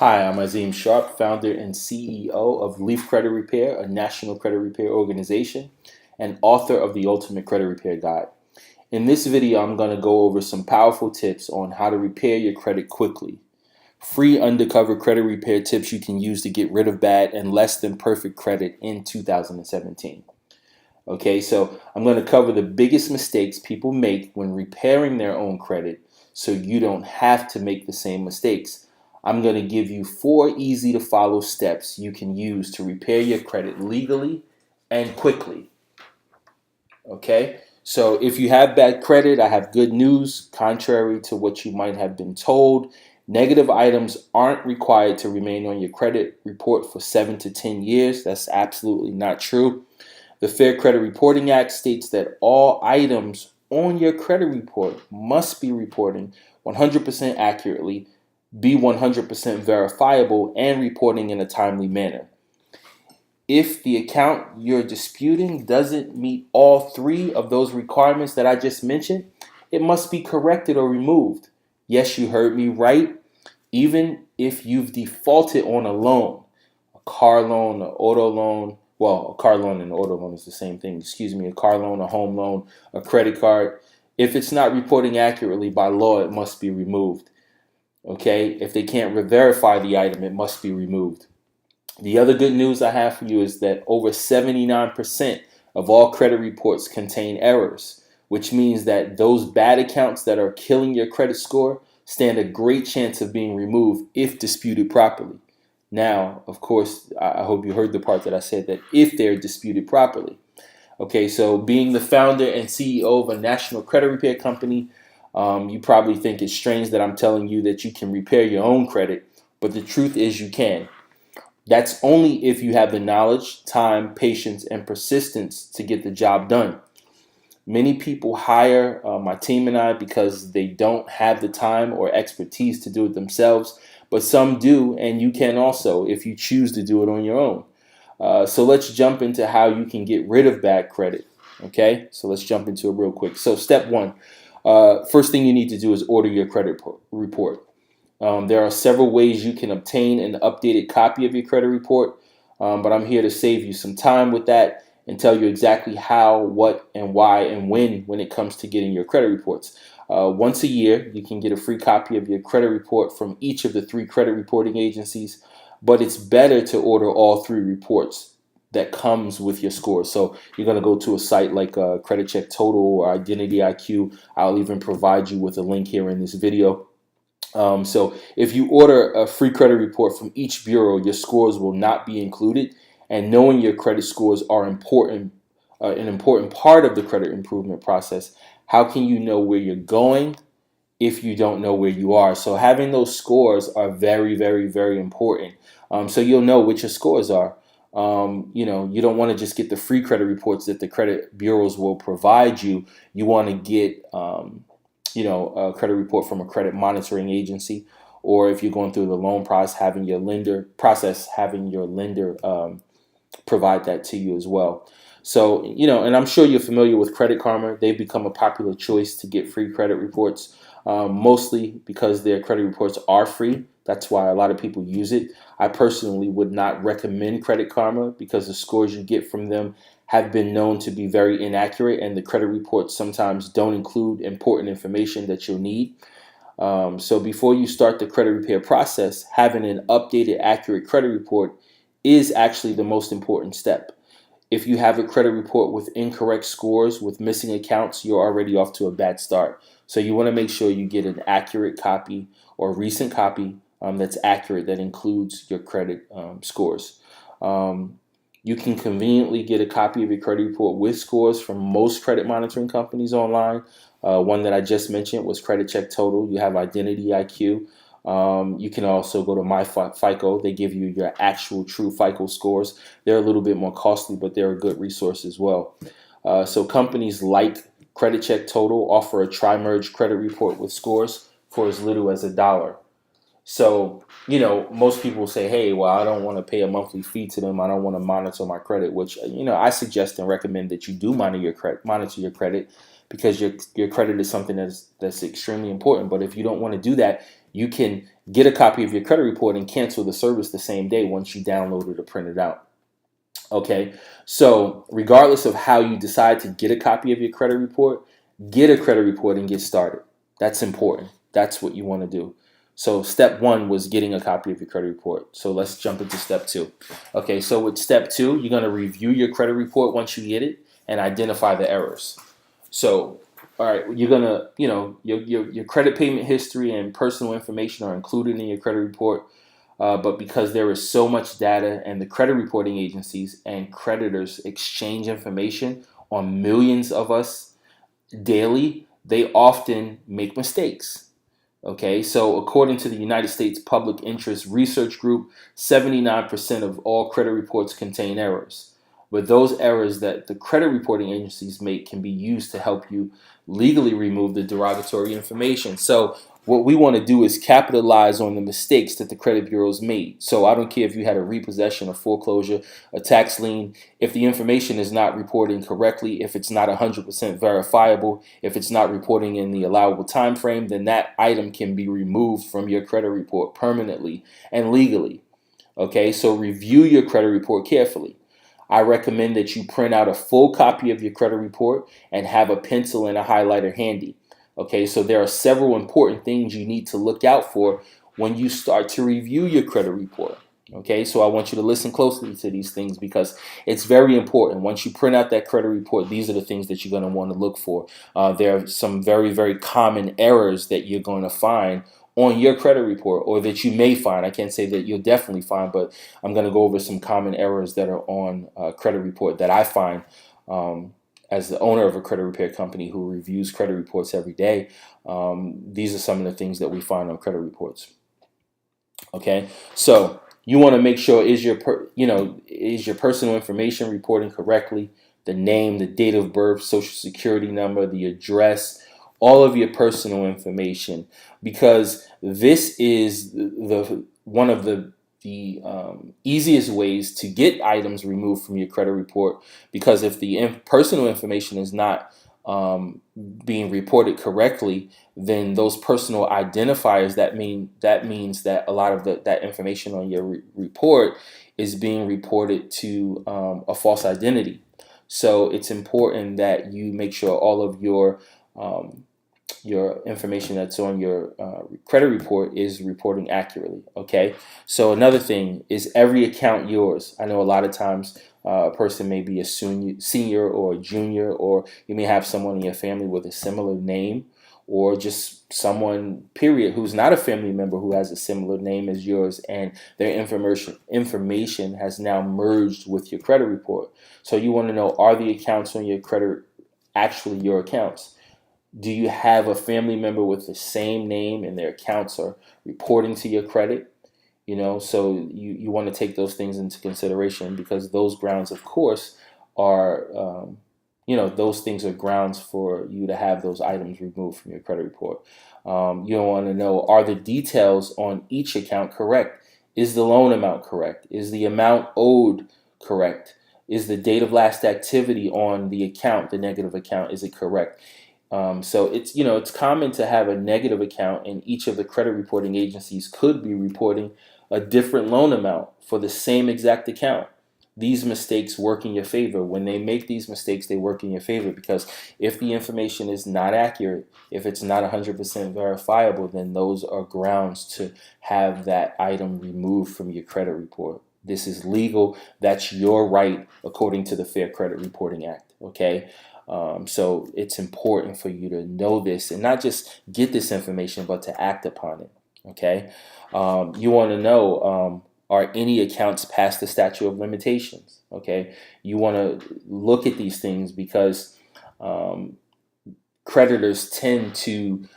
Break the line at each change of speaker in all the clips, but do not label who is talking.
Hi, I'm Azim Sharp, founder and CEO of Leaf Credit Repair, a national credit repair organization, and author of the Ultimate Credit Repair Guide. In this video, I'm going to go over some powerful tips on how to repair your credit quickly. Free undercover credit repair tips you can use to get rid of bad and less than perfect credit in 2017. Okay, so I'm going to cover the biggest mistakes people make when repairing their own credit so you don't have to make the same mistakes. I'm going to give you 4 easy to follow steps you can use to repair your credit legally and quickly. Okay, so if you have bad credit, I have good news. Contrary to what you might have been told, negative items aren't required to remain on your credit report for 7 to 10 years. That's absolutely not true. The Fair Credit Reporting Act states that all items on your credit report must be reporting 100% accurately, be 100% verifiable, and reporting in a timely manner. If the account you're disputing doesn't meet all 3 of those requirements that I just mentioned, it must be corrected or removed. Yes, you heard me right. Even if you've defaulted on a loan, a car loan, an auto loan, well, a car loan and an auto loan is the same thing. Excuse me, a car loan, a home loan, a credit card. If it's not reporting accurately by law, it must be removed. Okay, if they can't verify the item, it must be removed. The other good news I have for you is that over 79% of all credit reports contain errors, which means that those bad accounts that are killing your credit score stand a great chance of being removed if disputed properly. Now, of course, I hope you heard the part that I said that if they're disputed properly. Okay, so being the founder and CEO of a national credit repair company, you probably think it's strange that I'm telling you that you can repair your own credit, but the truth is you can. That's only if you have the knowledge, time, patience, and persistence to get the job done. Many people hire my team and I because they don't have the time or expertise to do it themselves, but some do, and you can also if you choose to do it on your own. So let's jump into how you can get rid of bad credit. Okay, so let's jump into it real quick. So step 1, first thing you need to do is order your credit report. There are several ways you can obtain an updated copy of your credit report, but I'm here to save you some time with that and tell you exactly how, what, and why, and when it comes to getting your credit reports. Once a year, you can get a free copy of your credit report from each of the 3 credit reporting agencies, but it's better to order all 3 reports that comes with your score. So you're going to go to a site like Credit Check Total or Identity IQ. I'll even provide you with a link here in this video. So if you order a free credit report from each bureau, your scores will not be included. And knowing your credit scores are important, an important part of the credit improvement process. How can you know where you're going if you don't know where you are? So having those scores are very, very, very important. So you'll know what your scores are. You don't want to just get the free credit reports that the credit bureaus will provide you. You want to get a credit report from a credit monitoring agency, or if you're going through the loan process, having your lender provide that to you as well. So, and I'm sure you're familiar with Credit Karma. They've become a popular choice to get free credit reports, mostly because their credit reports are free. That's why a lot of people use it. I personally would not recommend Credit Karma because the scores you get from them have been known to be very inaccurate, and the credit reports sometimes don't include important information that you'll need. So before you start the credit repair process, having an updated, accurate credit report is actually the most important step. If you have a credit report with incorrect scores, with missing accounts, you're already off to a bad start. So you want to make sure you get an accurate copy or recent copy that's accurate, that includes your credit scores. You can conveniently get a copy of your credit report with scores from most credit monitoring companies online. One that I just mentioned was Credit Check Total. You have Identity IQ. You can also go to MyFICO. They give you your actual true FICO scores. They're a little bit more costly, but they're a good resource as well. So companies like Credit Check Total offer a tri-merge credit report with scores for as little as $1. So, most people say, hey, well, I don't want to pay a monthly fee to them. I don't want to monitor my credit, which, I suggest and recommend that you do monitor your credit because your credit is something that's extremely important. But if you don't want to do that, you can get a copy of your credit report and cancel the service the same day once you download it or print it out. Okay, so regardless of how you decide to get a copy of your credit report, get a credit report and get started. That's important. That's what you want to do. So step one was getting a copy of your credit report. So let's jump into step two. Okay, so with step two, you're going to review your credit report once you get it and identify the errors. So, all right, you're going to, your credit payment history and personal information are included in your credit report. But because there is so much data and the credit reporting agencies and creditors exchange information on millions of us daily, they often make mistakes. Okay, so according to the United States Public Interest Research Group, 79% of all credit reports contain errors. But those errors that the credit reporting agencies make can be used to help you legally remove the derogatory information. So what we want to do is capitalize on the mistakes that the credit bureaus made. So I don't care if you had a repossession, a foreclosure, a tax lien. If the information is not reporting correctly, if it's not 100% verifiable, if it's not reporting in the allowable time frame, then that item can be removed from your credit report permanently and legally. Okay, so review your credit report carefully. I recommend that you print out a full copy of your credit report and have a pencil and a highlighter handy. Okay, so there are several important things you need to look out for when you start to review your credit report. Okay, so I want you to listen closely to these things because it's very important. Once you print out that credit report, these are the things that you're going to want to look for. There are some very, very common errors that you're going to find on your credit report, or that you may find. I can't say that you'll definitely find, but I'm going to go over some common errors that are on a credit report that I find as the owner of a credit repair company who reviews credit reports every day. These are some of the things that we find on credit reports. Okay, so you want to make sure is your personal information reporting correctly? The name, the date of birth, social security number, the address, all of your personal information, because this is the one of the easiest ways to get items removed from your credit report. Because if the personal information is not being reported correctly, then those personal identifiers, that means that a lot of that information on your report is being reported to a false identity. So it's important that you make sure all of your information that's on your credit report is reporting accurately. Okay, so another thing is every account yours. I know a lot of times a person may be a senior or a junior, or you may have someone in your family with a similar name, or just someone, period, who's not a family member who has a similar name as yours, and their information has now merged with your credit report. So you want to know, are the accounts on your credit actually your accounts? Do you have a family member with the same name and their accounts are reporting to your credit? So you want to take those things into consideration, because those grounds, of course, are, those things are grounds for you to have those items removed from your credit report. You want to know, are the details on each account correct? Is the loan amount correct? Is the amount owed correct? Is the date of last activity on the account, the negative account, is it correct? So it's common to have a negative account, and each of the credit reporting agencies could be reporting a different loan amount for the same exact account. These mistakes work in your favor. When they make these mistakes, they work in your favor, because if the information is not accurate, if it's not 100% verifiable, then those are grounds to have that item removed from your credit report. This is legal. That's your right according to the Fair Credit Reporting Act. Okay. So it's important for you to know this and not just get this information, but to act upon it. Okay. You want to know, are any accounts past the statute of limitations? Okay. You want to look at these things because creditors tend to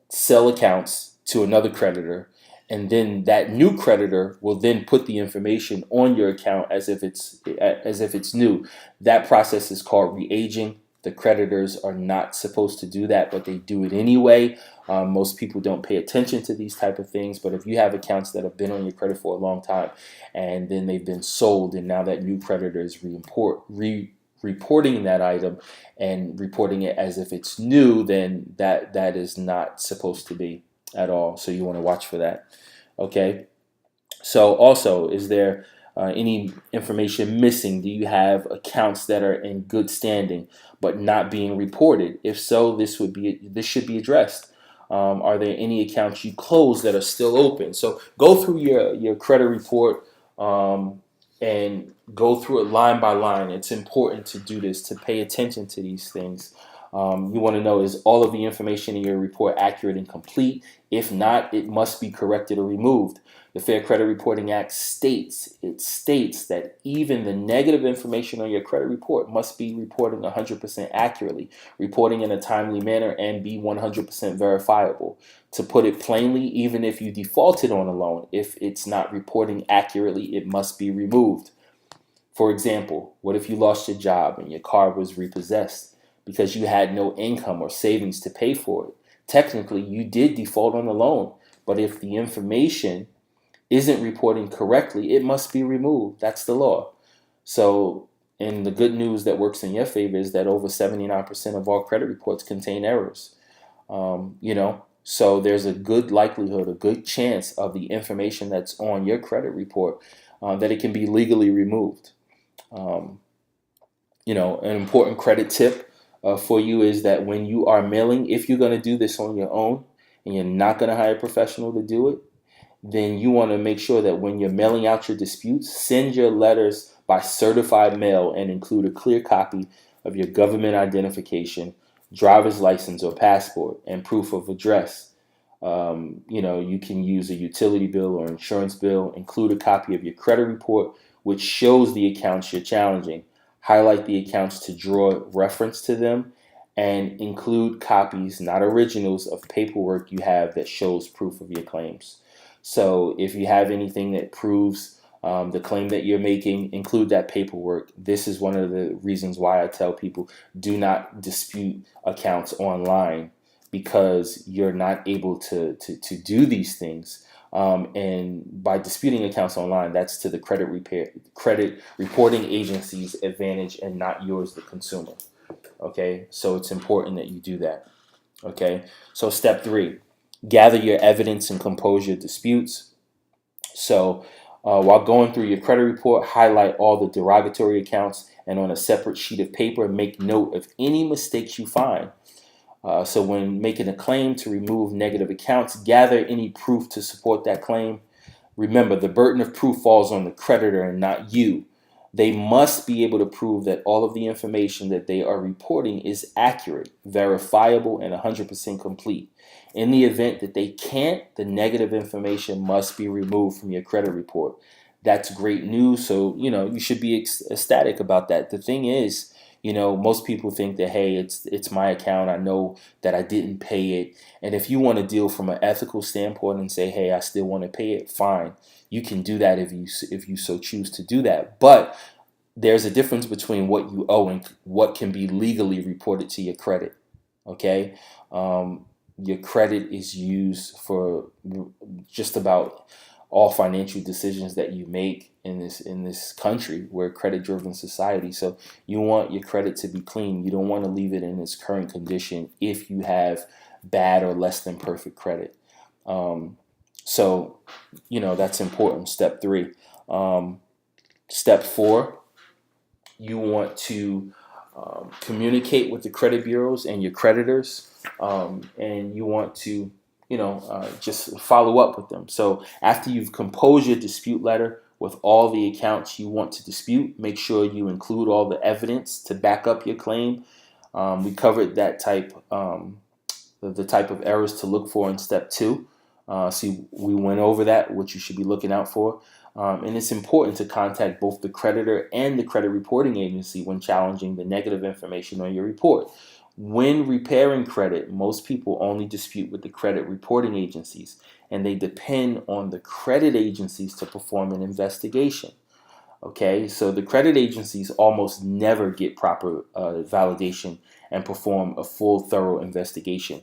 sell accounts to another creditor, and then that new creditor will then put the information on your account as if it's new. That process is called re-aging. The creditors are not supposed to do that, but they do it anyway. Most people don't pay attention to these type of things, but if you have accounts that have been on your credit for a long time and then they've been sold, and now that new creditor is reporting that item and reporting it as if it's new, then that is not supposed to be at all. So you want to watch for that. Okay. So also, is there any information missing? Do you have accounts that are in good standing but not being reported? If so, this should be addressed. Are there any accounts you closed that are still open? So go through your credit report and go through it line by line. It's important to do this, to pay attention to these things. You want to know, is all of the information in your report accurate and complete? If not, it must be corrected or removed. The Fair Credit Reporting Act states that even the negative information on your credit report must be reported 100% accurately, reporting in a timely manner, and be 100% verifiable. To put it plainly, even if you defaulted on a loan, if it's not reporting accurately, it must be removed. For example, what if you lost your job and your car was repossessed because you had no income or savings to pay for it? Technically, you did default on the loan, but if the information isn't reporting correctly, it must be removed. That's the law. So, and the good news that works in your favor is that over 79% of all credit reports contain errors. So there's a good likelihood, a good chance of the information that's on your credit report that it can be legally removed. An important credit tip for you is that when you are mailing, if you're going to do this on your own and you're not going to hire a professional to do it, then you want to make sure that when you're mailing out your disputes, send your letters by certified mail and include a clear copy of your government identification, driver's license or passport, and proof of address. You can use a utility bill or insurance bill, include a copy of your credit report, which shows the accounts you're challenging. Highlight the accounts to draw reference to them, and include copies, not originals, of paperwork you have that shows proof of your claims. So if you have anything that proves the claim that you're making, include that paperwork. This is one of the reasons why I tell people, do not dispute accounts online, because you're not able to do these things. And by disputing accounts online, that's to the credit reporting agency's advantage and not yours, the consumer. Okay, so it's important that you do that. Okay, so step 3. Gather your evidence and compose your disputes. So while going through your credit report, highlight all the derogatory accounts, and on a separate sheet of paper, make note of any mistakes you find. So when making a claim to remove negative accounts, gather any proof to support that claim. Remember, the burden of proof falls on the creditor and not you. They must be able to prove that all of the information that they are reporting is accurate, verifiable, and 100% complete. In the event that they can't, the negative information must be removed from your credit report. That's great news. So, you should be ecstatic about that. The thing is, most people think that, hey, it's my account. I know that I didn't pay it. And if you want to deal from an ethical standpoint and say, hey, I still want to pay it, fine. You can do that if you so choose to do that. But there's a difference between what you owe and what can be legally reported to your credit. Okay? Your credit is used for just about all financial decisions that you make in this country. We're a credit-driven society, so you want your credit to be clean. You don't want to leave it in its current condition if you have bad or less than perfect credit. So that's important. Step 3. Step 4, you want to communicate with the credit bureaus and your creditors, and you want to just follow up with them. So after you've composed your dispute letter with all the accounts you want to dispute, make sure you include all the evidence to back up your claim. We covered that type, the type of errors to look for in step 2. So we went over that, what you should be looking out for. And it's important to contact both the creditor and the credit reporting agency when challenging the negative information on your report. When repairing credit, most people only dispute with the credit reporting agencies, and they depend on the credit agencies to perform an investigation. Okay, so the credit agencies almost never get proper validation and perform a full, thorough investigation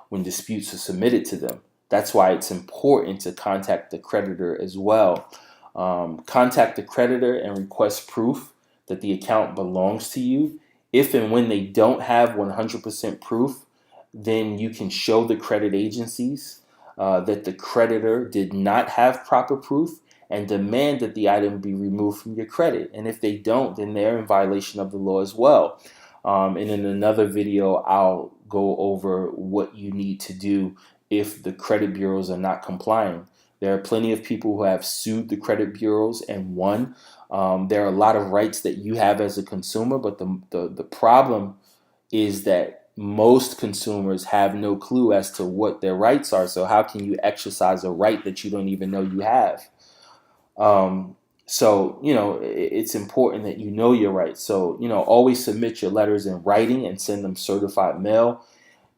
when disputes are submitted to them. That's why it's important to contact the creditor as well. Contact the creditor and request proof that the account belongs to you. If and when they don't have 100% proof, then you can show the credit agencies that the creditor did not have proper proof and demand that the item be removed from your credit. And if they don't, then they're in violation of the law as well. And in another video, I'll go over what you need to do if the credit bureaus are not complying. There are plenty of people who have sued the credit bureaus and won. There are a lot of rights that you have as a consumer, but the problem is that most consumers have no clue as to what their rights are. So how can you exercise a right that you don't even know you have? So, it's important that you know your rights. So, always submit your letters in writing and send them certified mail.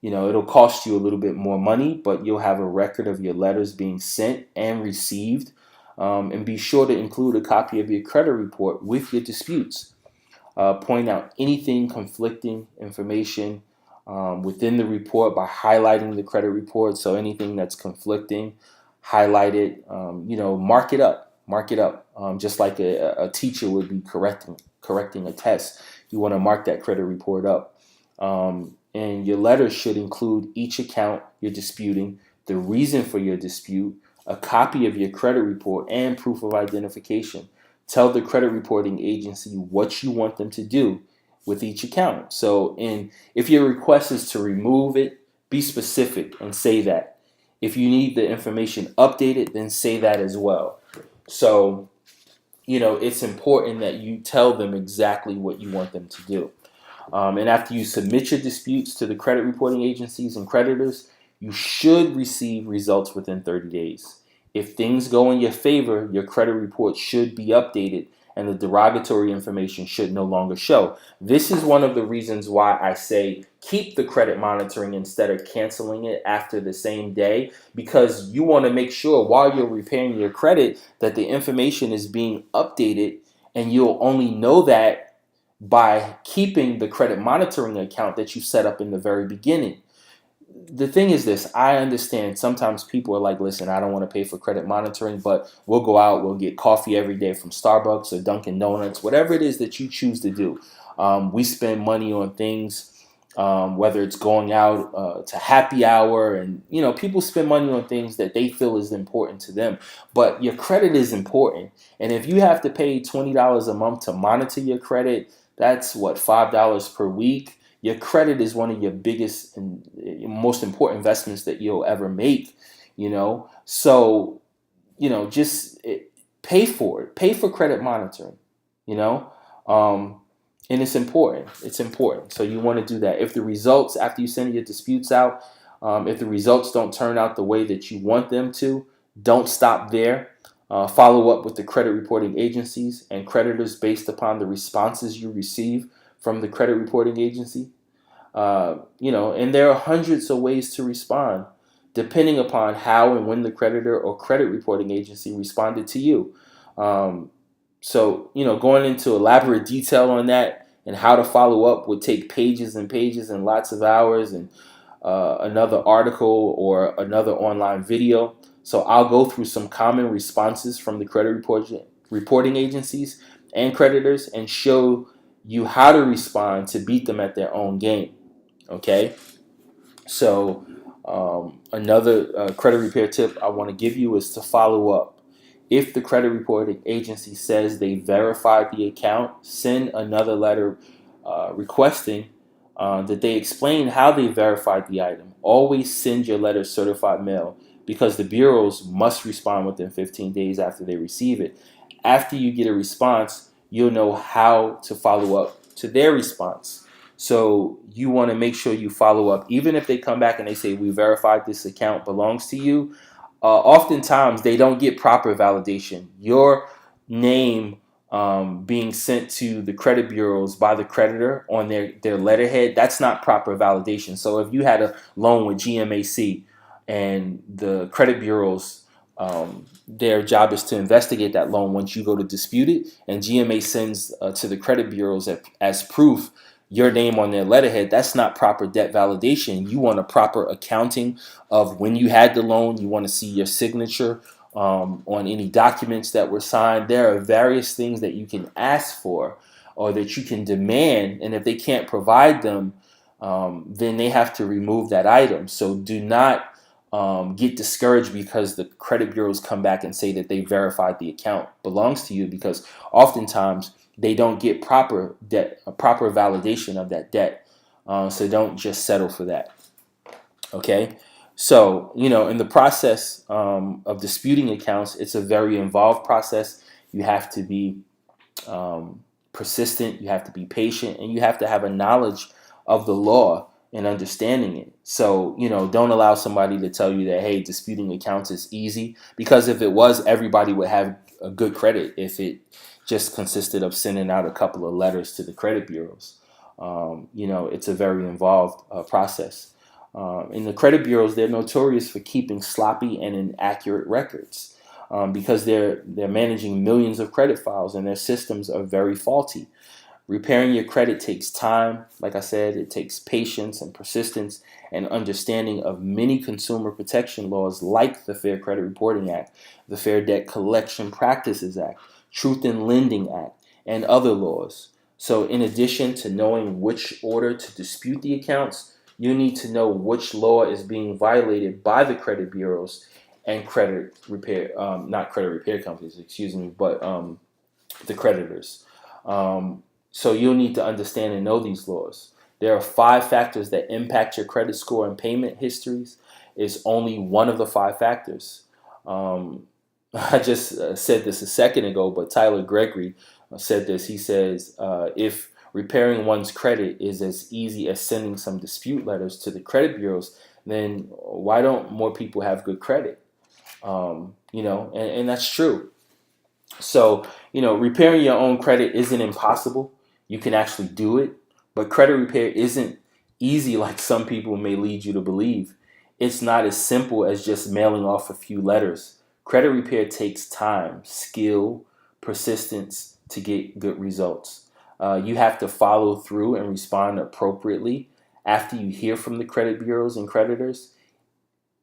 It'll cost you a little bit more money, but you'll have a record of your letters being sent and received. And be sure to include a copy of your credit report with your disputes. Point out anything conflicting information within the report by highlighting the credit report. So anything that's conflicting, highlight it. Mark it up. Mark it up. Just like a teacher would be correcting a test. You want to mark that credit report up. And your letter should include each account you're disputing, the reason for your dispute, a copy of your credit report, and proof of identification. Tell the credit reporting agency what you want them to do with each account. So, if your request is to remove it, be specific and say that. If you need the information updated, then say that as well. So, it's important that you tell them exactly what you want them to do. And after you submit your disputes to the credit reporting agencies and creditors, you should receive results within 30 days. If things go in your favor, your credit report should be updated and the derogatory information should no longer show. This is one of the reasons why I say keep the credit monitoring instead of canceling it after the same day, because you want to make sure while you're repairing your credit that the information is being updated, and you'll only know that by keeping the credit monitoring account that you set up in the very beginning. The thing is this, I understand sometimes people are like, listen, I don't want to pay for credit monitoring, but we'll go out, we'll get coffee every day from Starbucks or Dunkin' Donuts, whatever it is that you choose to do. We spend money on things, whether it's going out to happy hour, and people spend money on things that they feel is important to them. But your credit is important, and if you have to pay $20 a month to monitor your credit, that's what, $5 per week. Your credit is one of your biggest and most important investments that you'll ever make. So just pay for it. Pay for credit monitoring. And it's important. It's important. So you want to do that. If the results, after you send your disputes out, if the results don't turn out the way that you want them to, don't stop there. Follow up with the credit reporting agencies and creditors based upon the responses you receive from the credit reporting agency. And there are hundreds of ways to respond, depending upon how and when the creditor or credit reporting agency responded to you. So, going into elaborate detail on that and how to follow up would take pages and pages and lots of hours and another article or another online video. So I'll go through some common responses from the credit reporting agencies and creditors and show you how to respond to beat them at their own game. Okay? So another credit repair tip I want to give you is to follow up. If the credit reporting agency says they verified the account, send another letter requesting that they explain how they verified the item. Always send your letter certified mail, because the bureaus must respond within 15 days after they receive it. After you get a response, you'll know how to follow up to their response. So you want to make sure you follow up. Even if they come back and they say, we verified this account belongs to you, oftentimes they don't get proper validation. Your name being sent to the credit bureaus by the creditor on their letterhead, that's not proper validation. So if you had a loan with GMAC and the credit bureaus, their job is to investigate that loan once you go to dispute it, and GMA sends to the credit bureaus as proof your name on their letterhead, that's not proper debt validation. You want a proper accounting of when you had the loan. You want to see your signature on any documents that were signed. There are various things that you can ask for or that you can demand, and if they can't provide them, then they have to remove that item. So do not get discouraged because the credit bureaus come back and say that they verified the account belongs to you, because oftentimes they don't get proper validation of that debt. So don't just settle for that. Okay. So, in the process of disputing accounts, it's a very involved process. You have to be persistent, you have to be patient, and you have to have a knowledge of the law and understanding it. So, don't allow somebody to tell you that, hey, disputing accounts is easy, because if it was, everybody would have a good credit if it just consisted of sending out a couple of letters to the credit bureaus. It's a very involved process. In the credit bureaus, they're notorious for keeping sloppy and inaccurate records because they're managing millions of credit files, and their systems are very faulty. Repairing your credit takes time. Like I said, it takes patience and persistence and understanding of many consumer protection laws like the Fair Credit Reporting Act, the Fair Debt Collection Practices Act, Truth in Lending Act, and other laws. So in addition to knowing which order to dispute the accounts, you need to know which law is being violated by the credit bureaus and not credit repair companies, excuse me, but the creditors. So you'll need to understand and know these laws. There are 5 factors that impact your credit score and payment histories. It's only one of the 5 factors. I just said this a second ago, but Tyler Gregory said this. He says, if repairing one's credit is as easy as sending some dispute letters to the credit bureaus, then why don't more people have good credit? And that's true. So, repairing your own credit isn't impossible. You can actually do it, but credit repair isn't easy like some people may lead you to believe. It's not as simple as just mailing off a few letters. Credit repair takes time, skill, persistence to get good results. You have to follow through and respond appropriately after you hear from the credit bureaus and creditors.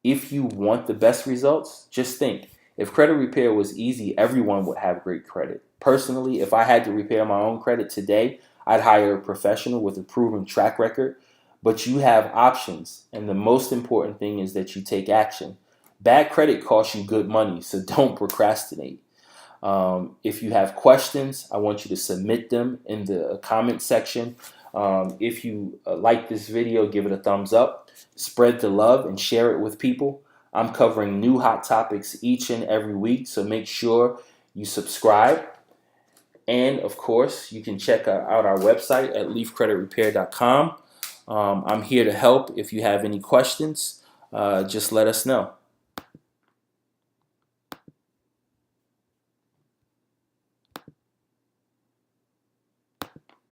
If you want the best results, just think, if credit repair was easy, everyone would have great credit. Personally, if I had to repair my own credit today, I'd hire a professional with a proven track record. But you have options, and the most important thing is that you take action. Bad credit costs you good money, so don't procrastinate. If you have questions, I want you to submit them in the comment section. If you like this video, give it a thumbs up, spread the love, and share it with people. I'm covering new hot topics each and every week, so make sure you subscribe. And of course, you can check out our website at leafcreditrepair.com. I'm here to help. If you have any questions, just let us know.